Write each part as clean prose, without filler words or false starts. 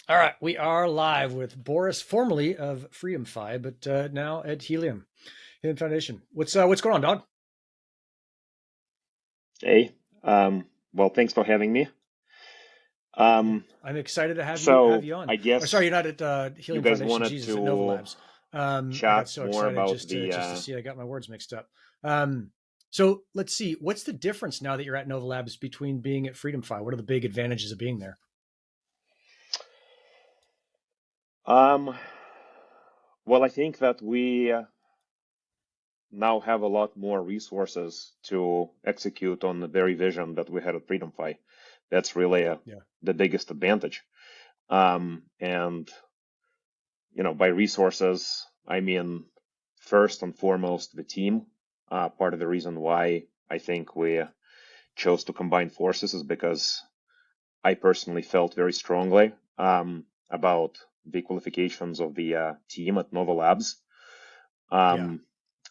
All right, we are live with Boris, formerly of Freedom Fi, but now at Helium Foundation. What's going on, dog? Hey, well, thanks for having me. Yeah, Um, I'm excited to have so you on. I Or sorry, guess you're not at you Helium guys Foundation. wanted Jesus, at Nova to Labs. I got chat so more excited about just to see. I got my words mixed up. So let's see. What's the difference now that you're at Nova Labs between being at Freedom Fi? What are the big advantages of being there? um, well, I think that we now have a lot more resources to execute on the very vision that we had at FreedomFi. That's really Yeah, the biggest advantage. And by resources, I mean first and foremost the team. Part of the reason why I think we chose to combine forces is because I personally felt very strongly about the qualifications of the team at Nova Labs. yeah, Um,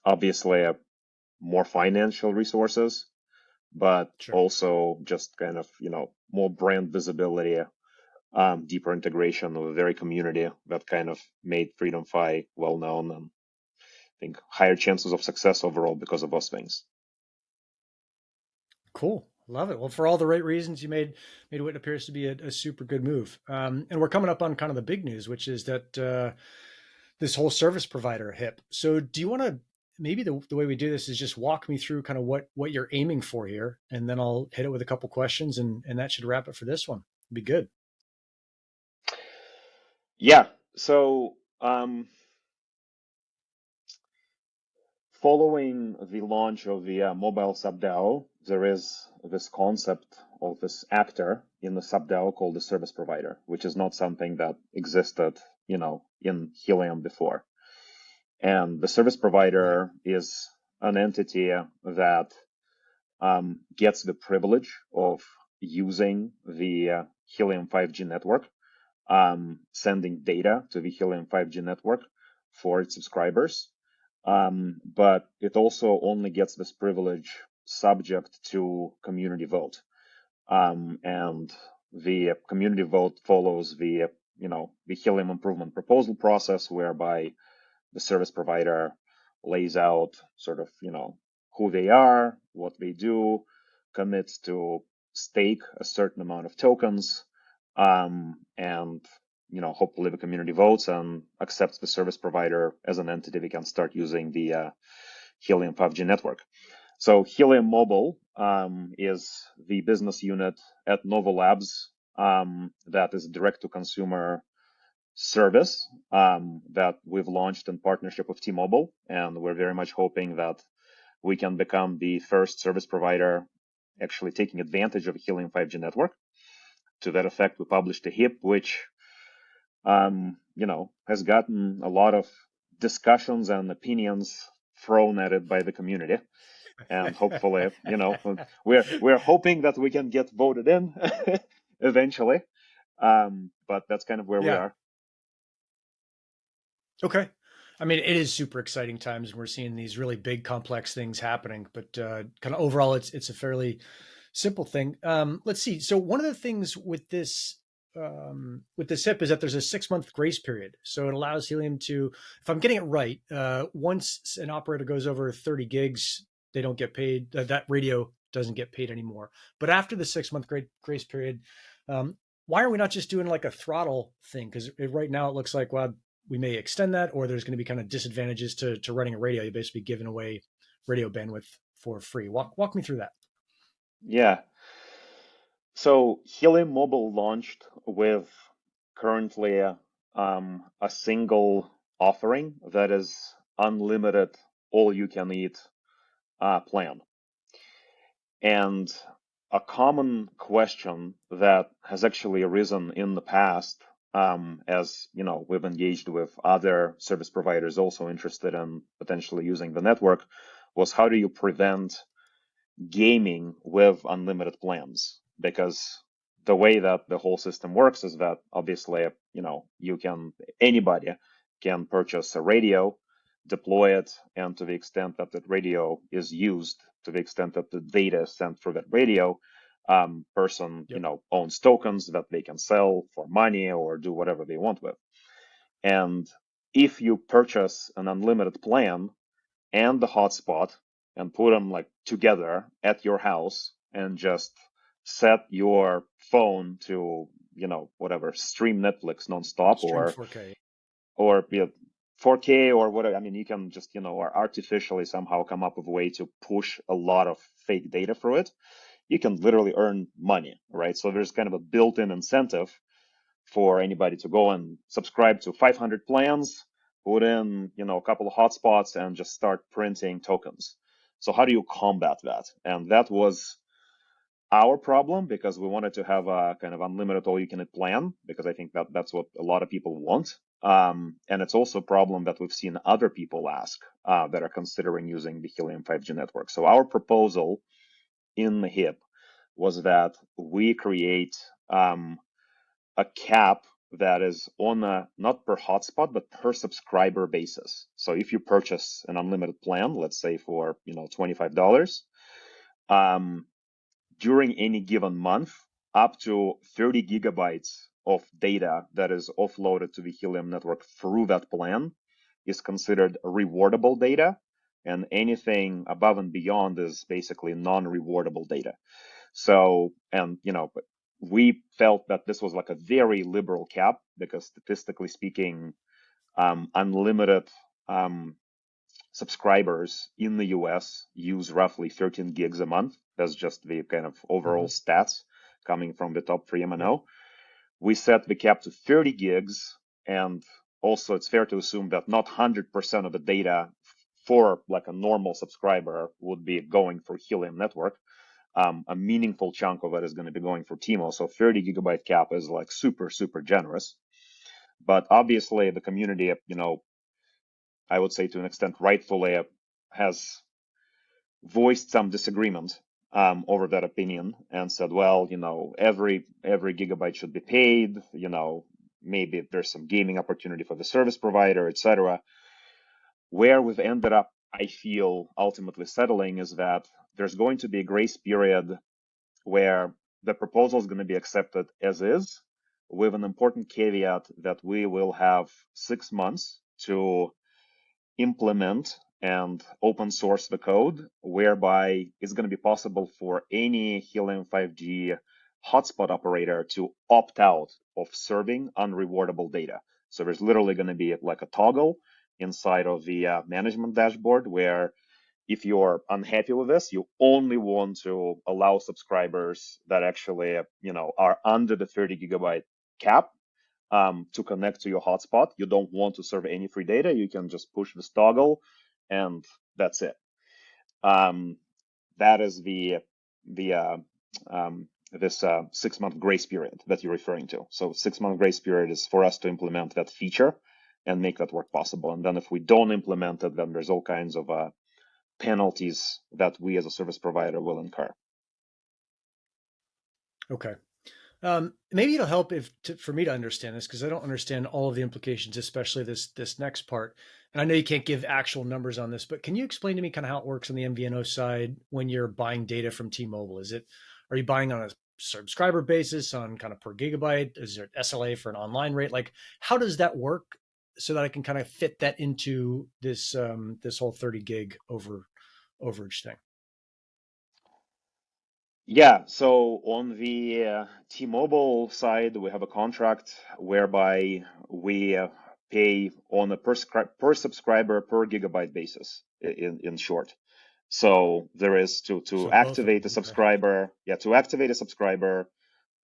Obviously, more financial resources, but sure. also just kind of, more brand visibility, deeper integration of a very community that kind of made Freedom Fi well known, and I think higher chances of success overall because of those things. Cool. Love it. Well, for all the right reasons, you made what appears to be a super good move. And we're coming up on kind of the big news, which is that this whole service provider hip. So, do you want to maybe the way we do this is just walk me through kind of what you're aiming for here, and then I'll hit it with a couple questions, and that should wrap it for this one. Be good. Yeah. So, following the launch of the mobile sub-DAO, there is this concept of this actor in the sub-DAO called the service provider, which is not something that existed, in Helium before. And the service Right. provider is an entity that gets the privilege of using the Helium 5G network, sending data to the Helium 5G network for its subscribers. But it also only gets this privilege subject to community vote. And the community vote follows the Helium improvement proposal process, whereby the service provider lays out sort of, who they are, what they do, commits to stake a certain amount of tokens, and hopefully the community votes and accepts the service provider as an entity. We can start using the Helium 5G network. So Helium Mobile is the business unit at Nova Labs that is direct to consumer service that we've launched in partnership with T-Mobile, and we're very much hoping that we can become the first service provider actually taking advantage of a Helium 5G network. To that effect, we published a HIP, which has gotten a lot of discussions and opinions thrown at it by the community. And hopefully, we're hoping that we can get voted in eventually. But that's kind of where we Yeah. are. Okay. I mean, it is super exciting times, and we're seeing these really big, complex things happening. But kind of overall, it's a fairly simple thing. Let's see. So one of the things with this SIP is that there's a 6 month grace period. So it allows Helium to, if I'm getting it right, once an operator goes over 30 gigs, they don't get paid. That radio doesn't get paid anymore. But after the 6 month grace period, um, why are we not just doing like a throttle thing? Because right now it looks like, well, we may extend that, or there's going to be kind of disadvantages to running a radio. You're basically giving away radio bandwidth for free. Walk me through that. Yeah. So Helium Mobile launched with currently a single offering that is unlimited, all you can eat plan. And a common question that has actually arisen in the past, as we've engaged with other service providers also interested in potentially using the network, was how do you prevent gaming with unlimited plans? Because the way that the whole system works is that obviously, anybody can purchase a radio, deploy it, and to the extent that that radio is used, to the extent that the data is sent through that radio, person, Yep. owns tokens that they can sell for money or do whatever they want with. And if you purchase an unlimited plan and the hotspot and put them like together at your house and just set your phone to, whatever, stream Netflix nonstop Stream 4K. or 4K or whatever. I mean, you can just, or artificially somehow come up with a way to push a lot of fake data through it. You can literally earn money, right? So there's kind of a built-in incentive for anybody to go and subscribe to 500 plans, put in, a couple of hotspots and just start printing tokens. So how do you combat that? And that was our problem because we wanted to have a kind of unlimited all-you-can-eat plan because I think that's what a lot of people want. And it's also a problem that we've seen other people ask that are considering using the Helium 5G network. So our proposal in the HIP was that we create a cap that is on a not per hotspot but per subscriber basis. So if you purchase an unlimited plan, let's say for $25, during any given month, up to 30 gigabytes of data that is offloaded to the Helium network through that plan is considered rewardable data, and anything above and beyond is basically non-rewardable data. So, and we felt that this was like a very liberal cap because statistically speaking, unlimited subscribers in the US use roughly 13 gigs a month. That's just the kind of overall stats coming from the top 3 MNO. Yep. We set the cap to 30 gigs, and also it's fair to assume that not 100% of the data for like a normal subscriber would be going for Helium network. A meaningful chunk of it is going to be going for T-Mobile. So 30 gigabyte cap is like super, super generous. But obviously the community, I would say to an extent rightfully has voiced some disagreement over that opinion and said, well, every gigabyte should be paid, maybe there's some gaming opportunity for the service provider, etc. Where we've ended up, I feel, ultimately settling is that there's going to be a grace period where the proposal is going to be accepted as is, with an important caveat that we will have 6 months to implement and open source the code, whereby it's going to be possible for any Helium 5G hotspot operator to opt out of serving unrewardable data. So there's literally going to be like a toggle inside of the management dashboard where if you're unhappy with this, you only want to allow subscribers that actually, are under the 30 gigabyte cap to connect to your hotspot. You don't want to serve any free data. You can just push this toggle, and that's it. That is this 6 month grace period that you're referring to. So 6 month grace period is for us to implement that feature and make that work possible. And then if we don't implement it, then there's all kinds of penalties that we as a service provider will incur. Okay. Maybe it'll help for me to understand this because I don't understand all of the implications, especially this next part. And I know you can't give actual numbers on this, but can you explain to me kind of how it works on the MVNO side when you're buying data from T-Mobile? Are you buying on a subscriber basis on kind of per gigabyte? Is there SLA for an online rate? Like, how does that work so that I can kind of fit that into this this whole 30 gig overage thing? Yeah, so on the T-Mobile side, we have a contract whereby we pay on a per subscriber per gigabyte basis, in short. So there is to So both of activate them. a Okay. subscriber, to activate a subscriber,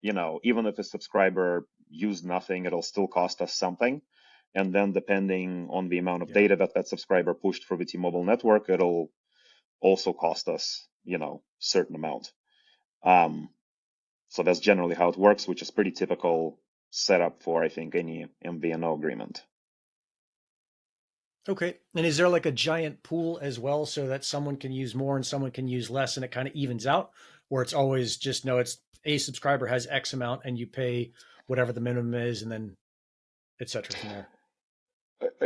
even if a subscriber used nothing, it'll still cost us something. And then depending on the amount of Yeah. data that subscriber pushed through the T-Mobile network, it'll also cost us, certain amount. So that's generally how it works, which is pretty typical setup for, I think, any MVNO agreement. Okay. And is there like a giant pool as well so that someone can use more and someone can use less and it kind of evens out? Or it's always just no, it's a subscriber has X amount and you pay whatever the minimum is and then et cetera from there.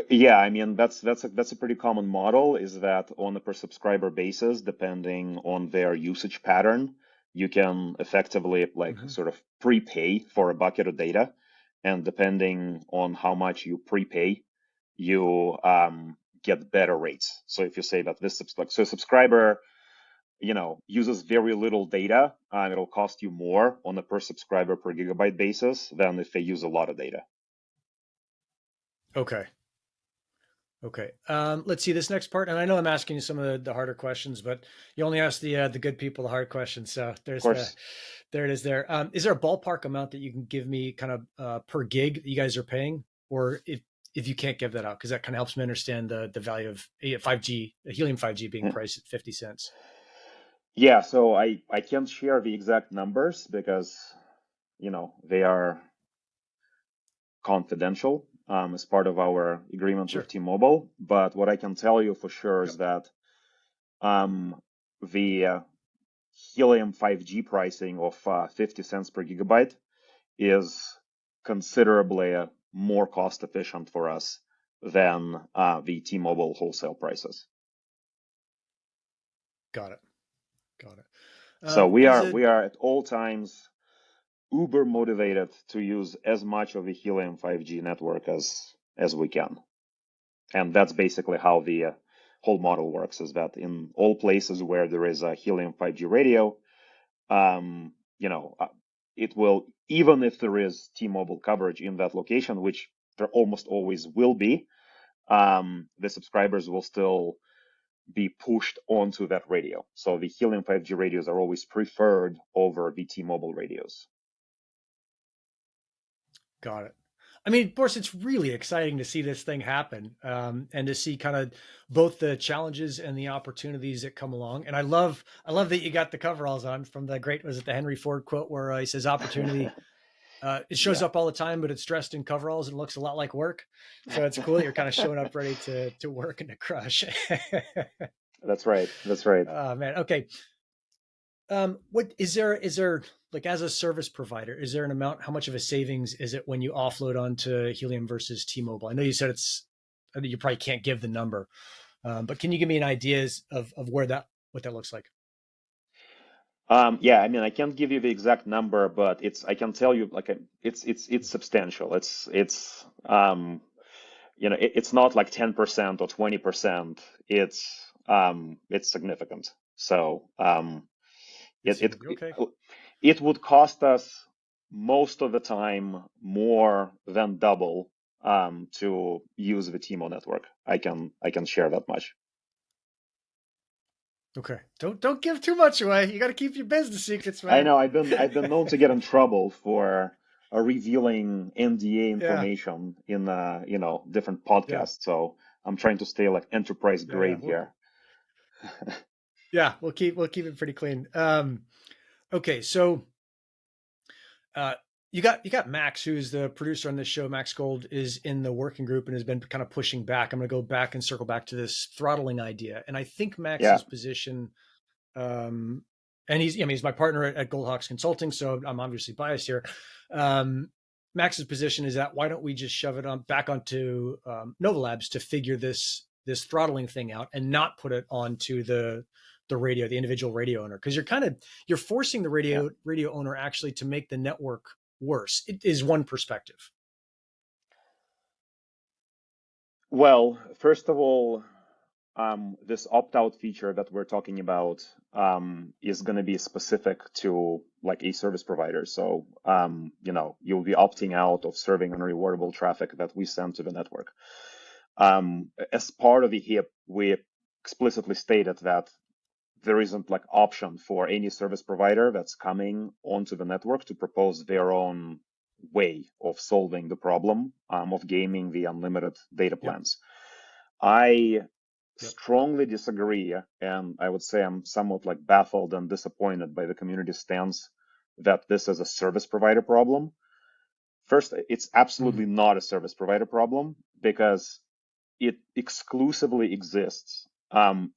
Yeah, I mean that's a pretty common model, is that on a per subscriber basis, depending on their usage pattern, you can effectively like Hmm. sort of prepay for a bucket of data, and depending on how much you prepay, you get better rates. So if you say that this so a subscriber, uses very little data, it'll cost you more on a per subscriber per gigabyte basis than if they use a lot of data. Okay. Okay. Let's see this next part, and I know I'm asking you some of the harder questions, but you only ask the good people the hard questions. So Of there course. it is. There is there a ballpark amount that you can give me, kind of per gig that you guys are paying, or if you can't give that out, because that kind of helps me understand the value of 5G, Helium 5G being priced at 50 cents. Yeah, so I can't share the exact numbers because, they are confidential as part of our agreement with Sure. T-Mobile. But what I can tell you for sure is Yep. that the Helium 5G pricing of 50 cents per gigabyte is considerably more cost efficient for us than the T-Mobile wholesale prices. Got it. Got it. So we As are a we are at all times uber motivated to use as much of the Helium 5G network as we can. And that's basically how the whole model works, is that in all places where there is a Helium 5G radio, um, you know, uh, it will, even if there is T-Mobile coverage in that location, which there almost always will be, the subscribers will still be pushed onto that radio. So the Helium 5G radios are always preferred over the T-Mobile radios. Got it. I mean, Boris, it's really exciting to see this thing happen, and to see kind of both the challenges and the opportunities that come along. And I love that you got the coveralls on from the great, was it the Henry Ford quote where he says, "Opportunity, it shows Yeah. up all the time, but it's dressed in coveralls and looks a lot like work." So it's cool that you're kind of showing up ready to work and to crush. That's right. That's right. Oh man. Okay. What is there, like, as a service provider, is there an amount, how much of a savings is it when you offload onto Helium versus T-Mobile? I know you said I think you probably can't give the number, but can you give me an idea of what that looks like? Yeah, I mean, I can't give you the exact number, but I can tell you, like, it's substantial. It's not like 10% or 20%. It's significant. So, It's it, it, okay. it would cost us most of the time more than double, to use the T-Mobile network. I can share that much. Okay. Don't give too much away. You got to keep your business secrets, I man. know I've been known to get in trouble for revealing NDA Yeah. information in different Yeah. podcasts. So I'm trying to stay like enterprise Yeah. Yeah. grade here. Yeah. We'll keep it pretty clean. Okay. So uh, you got Max, who's the producer on this show. Max Gold is in the working group and has been kind of pushing back. I'm going to go back and circle back to this throttling idea, and I think Yeah. Max's position, um, and he's my partner at Goldhawks Consulting, so I'm obviously biased here. Um, Max's position is that why don't we just shove it on back onto Nova Labs to figure this throttling thing out and not put it onto the radio, the individual radio owner, because you're forcing the Yeah. radio owner actually to make the network worse. It is one perspective. Well, first of all, this opt-out feature that we're talking about is going to be specific to like a service provider. So, you'll be opting out of serving unrewardable traffic that we send to the network. As part of the HIP, we explicitly stated that there isn't like option for any service provider that's coming onto the network to propose their own way of solving the problem, of gaming the unlimited data Yep. plans. I Yep. strongly disagree, and I would say I'm somewhat like baffled and disappointed by the community stance that this is a service provider problem. First, it's absolutely Mhm. not a service provider problem because it exclusively exists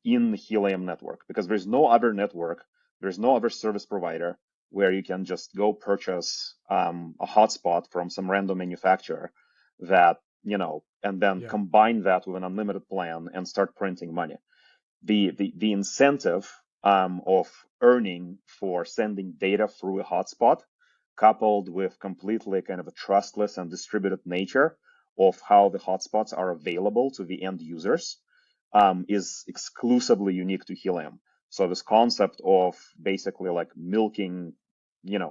in the Helium network, because there's no other network, there's no other service provider where you can just go purchase a hotspot from some random manufacturer that, and then Yeah. combine that with an unlimited plan and start printing money. The incentive of earning for sending data through a hotspot, coupled with completely kind of a trustless and distributed nature of how the hotspots are available to the end users, is exclusively unique to Helium. So this concept of basically like milking,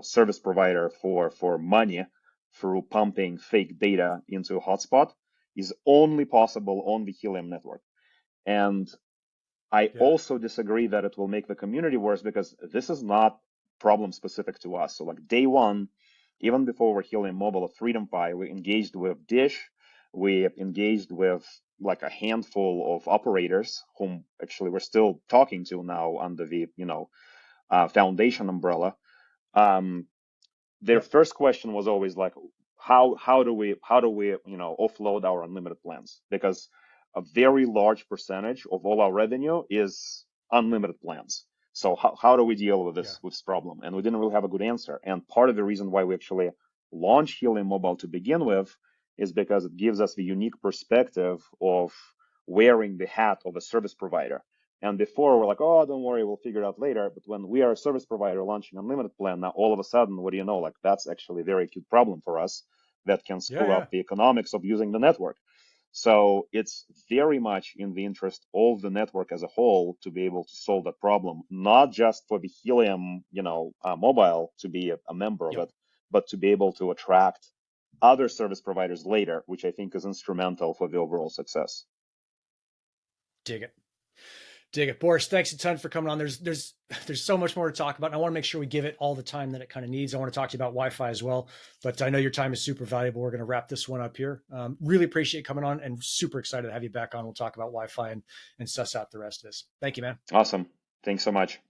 service provider for money through pumping fake data into a hotspot is only possible on the Helium network. And I Yeah. also disagree that it will make the community worse, because this is not problem specific to us. So like day one, even before we're Helium Mobile at Freedom Fi, we engaged with Dish, we engaged with like a handful of operators whom actually we're still talking to now under the foundation umbrella. Their Yep. first question was always like, how do we offload our unlimited plans? Because a very large percentage of all our revenue is unlimited plans. So how do we deal with Yeah. this problem? And we didn't really have a good answer. And part of the reason why we actually launched Helium Mobile to begin with is because it gives us the unique perspective of wearing the hat of a service provider. And before we're like, oh, don't worry, we'll figure it out later. But when we are a service provider launching unlimited plan, now all of a sudden, what do you know? Like that's actually a very acute problem for us that can Yeah. screw Yeah. up the economics of using the network. So it's very much in the interest of the network as a whole to be able to solve that problem, not just for the Helium, mobile to be a member of Yep. it, but to be able to attract other service providers later, which I think is instrumental for the overall success. Dig it. Dig it. Boris, thanks a ton for coming on. There's so much more to talk about. And I want to make sure we give it all the time that it kind of needs. I want to talk to you about Wi-Fi as well, but I know your time is super valuable. We're going to wrap this one up here. Really appreciate you coming on, and super excited to have you back on. We'll talk about Wi-Fi and suss out the rest of this. Thank you, man. Awesome. Thanks so much.